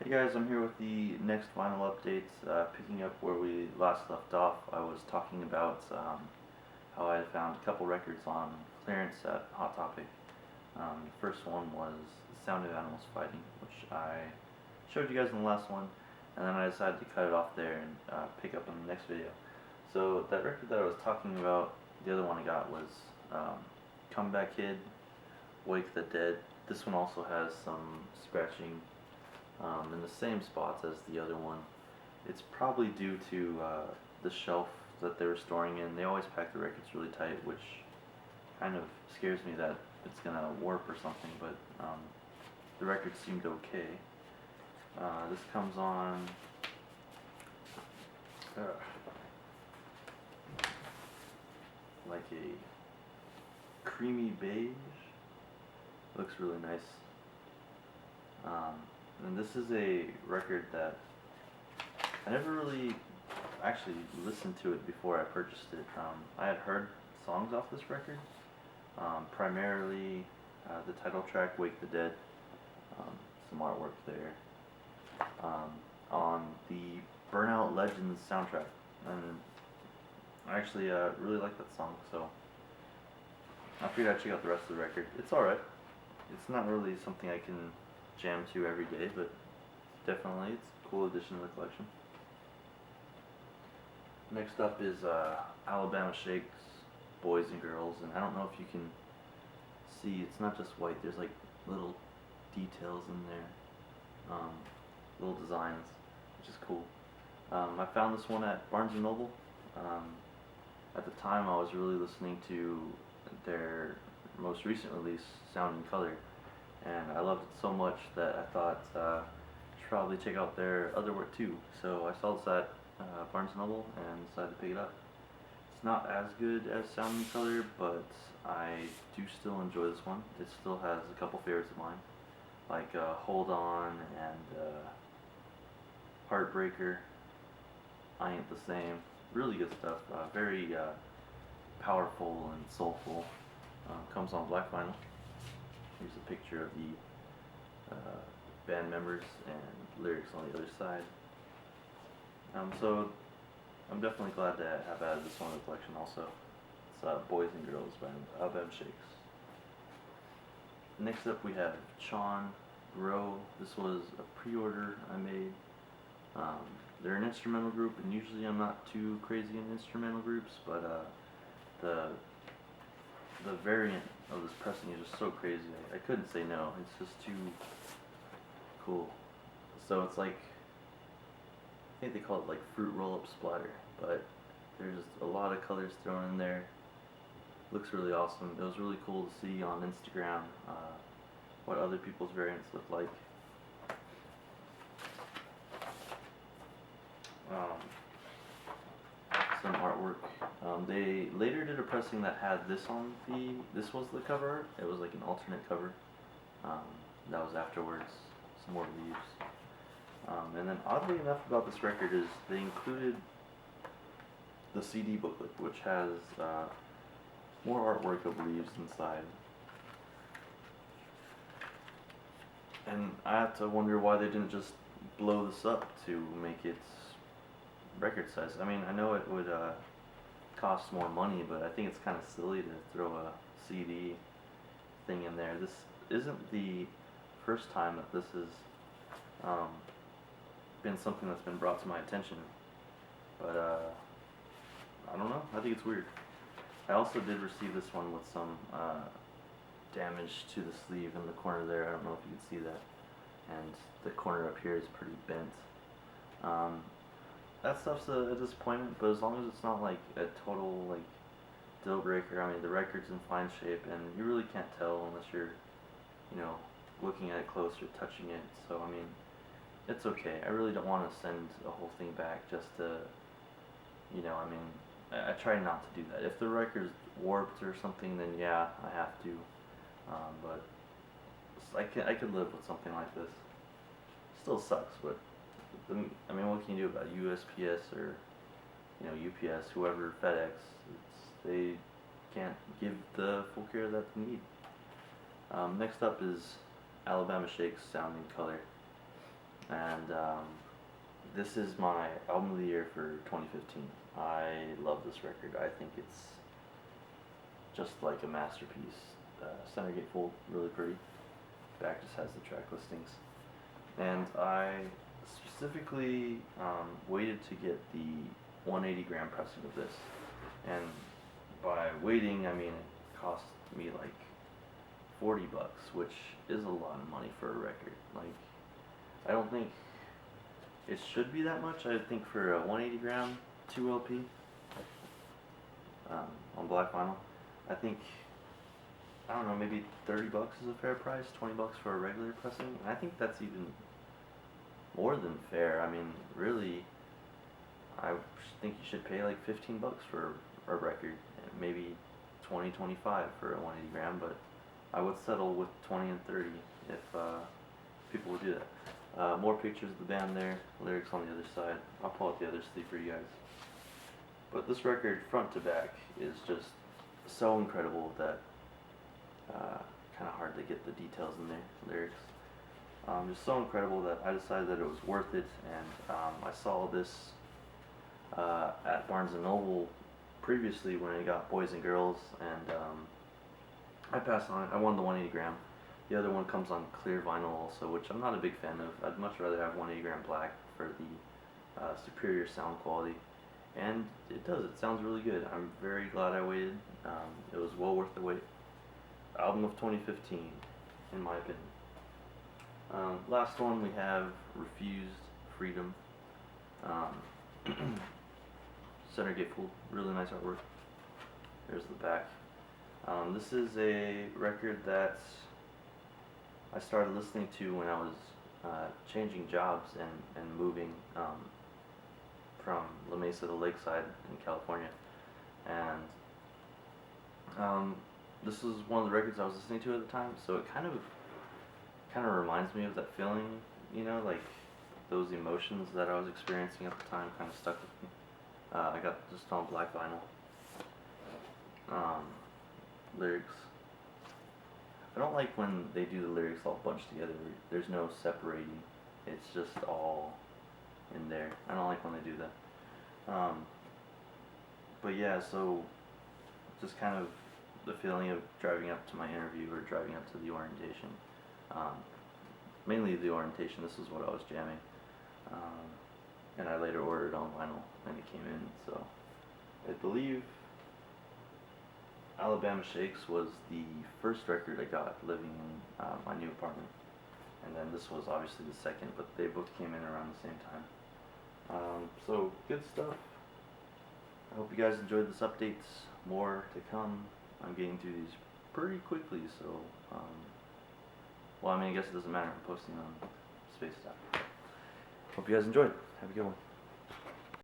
Hey guys, I'm here with the next vinyl updates, picking up where we last left off. I was talking about how I had found a couple records on clearance at Hot Topic. The first one was The Sound of Animals Fighting, which I showed you guys in the last one, and then I decided to cut it off there and pick up in the next video. So that record that I was talking about, the other one I got was Comeback Kid, Wake the Dead. This one also has some scratching in the same spots as the other one. It's probably due to the shelf that they were storing in. They always pack the records really tight, which kind of scares me that it's gonna warp or something, but the record seemed okay. This comes on uh, like a creamy beige. Looks really nice. And this is a record that I never really actually listened to it before I purchased it. I had heard songs off this record, primarily the title track "Wake the Dead," some artwork there, on the Burnout Legends soundtrack, and I actually really like that song, so I figured I'd check out the rest of the record. It's alright. It's not really something I can jam to every day, but definitely it's a cool addition to the collection. Next up is Alabama Shakes, Boys and Girls, and I don't know if you can see, it's not just white, there's like little details in there, little designs, which is cool. I found this one at Barnes & Noble. At the time I was really listening to their most recent release, Sound and Color, and I loved it so much that I thought I should probably check out their other work too. So I saw this at Barnes & Noble and decided to pick it up. It's not as good as Sound and Color, but I do still enjoy this one. It still has a couple favorites of mine, like Hold On and Heartbreaker, I Ain't the Same. Really good stuff. Very powerful and soulful. Comes on black vinyl. Here's a picture of the band members and lyrics on the other side. So I'm definitely glad to have added this one to the collection also. It's Boys and Girls by Alabama Shakes. Next up we have Chon, Grow. This was a pre-order I made. They're an instrumental group, and usually I'm not too crazy in instrumental groups, but the variant of this pressing is just so crazy. I couldn't say no. It's just too cool. So it's like, I think they call it like fruit roll-up splatter, but there's a lot of colors thrown in there. Looks really awesome. It was really cool to see on Instagram what other people's variants look like. Some artwork. They later did a pressing that had this on this was the cover art. It was like an alternate cover. That was afterwards. Some more leaves. And then oddly enough about this record is they included the CD booklet, which has more artwork of leaves inside. And I have to wonder why they didn't just blow this up to make it record size. I mean, I know it would cost more money, but I think it's kind of silly to throw a CD thing in there. This isn't the first time that this has been something that's been brought to my attention, but I don't know. I think it's weird. I also did receive this one with some damage to the sleeve in the corner there. I don't know if you can see that, and the corner up here is pretty bent. That stuff's a disappointment, but as long as it's not like a total like deal breaker. I mean, the record's in fine shape, and you really can't tell unless you're, you know, looking at it close or touching it. So I mean, it's okay. I really don't want to send a whole thing back just to, you know, I mean, I try not to do that. If the record's warped or something, then yeah, I have to. But I could live with something like this. Still sucks, but I mean, what can you do about it? USPS or, you know, UPS, whoever, FedEx, they can't give the full care that they need. Next up is Alabama Shakes Sound and Color. and this is my album of the year for 2015. I love this record. I think it's just like a masterpiece. Center gatefold, really pretty. Back just has the track listings. And I specifically waited to get the 180 gram pressing of this. And by waiting, I mean it cost me like 40 bucks, which is a lot of money for a record. Like, I don't think it should be that much. I think for a 180 gram 2 LP on black vinyl, I think, I don't know, maybe 30 bucks is a fair price, 20 bucks for a regular pressing. And I think that's even more than fair. I mean, really, I think you should pay like 15 bucks for a record, and maybe 20, 25 for a 180 gram, but I would settle with 20 and 30 if people would do that. More pictures of the band there, lyrics on the other side. I'll pull out the other sleeve for you guys. But this record, front to back, is just so incredible that kind of hard to get the details in there, lyrics. Just so incredible that I decided that it was worth it, and I saw this at Barnes & Noble previously when I got Boys and Girls, and I passed on it. I won the 180 gram. The other one comes on clear vinyl also, which I'm not a big fan of. I'd much rather have 180 gram black for the superior sound quality. And it does, it sounds really good. I'm very glad I waited. It was well worth the wait. Album of 2015, in my opinion. Last one we have Refused Freedom. Center gatefold, really nice artwork. There's the back. This is a record that I started listening to when I was changing jobs and moving from La Mesa to Lakeside in California. And this was one of the records I was listening to at the time, so it kind of reminds me of that feeling, you know, like those emotions that I was experiencing at the time kind of stuck with me. I got just on black vinyl. Lyrics. I don't like when they do the lyrics all bunched together. There's no separating. It's just all in there. I don't like when they do that. But yeah, so just kind of the feeling of driving up to my interview or driving up to the orientation. Mainly the orientation. This is what I was jamming. And I later ordered on vinyl and it came in. So I believe Alabama Shakes was the first record I got living in my new apartment, and then this was obviously the second, but they both came in around the same time. So good stuff. I hope you guys enjoyed this update. More to come. I'm getting through these pretty quickly, so well, I mean, I guess it doesn't matter. I'm posting on Space Stuff. Hope you guys enjoyed. Have a good one.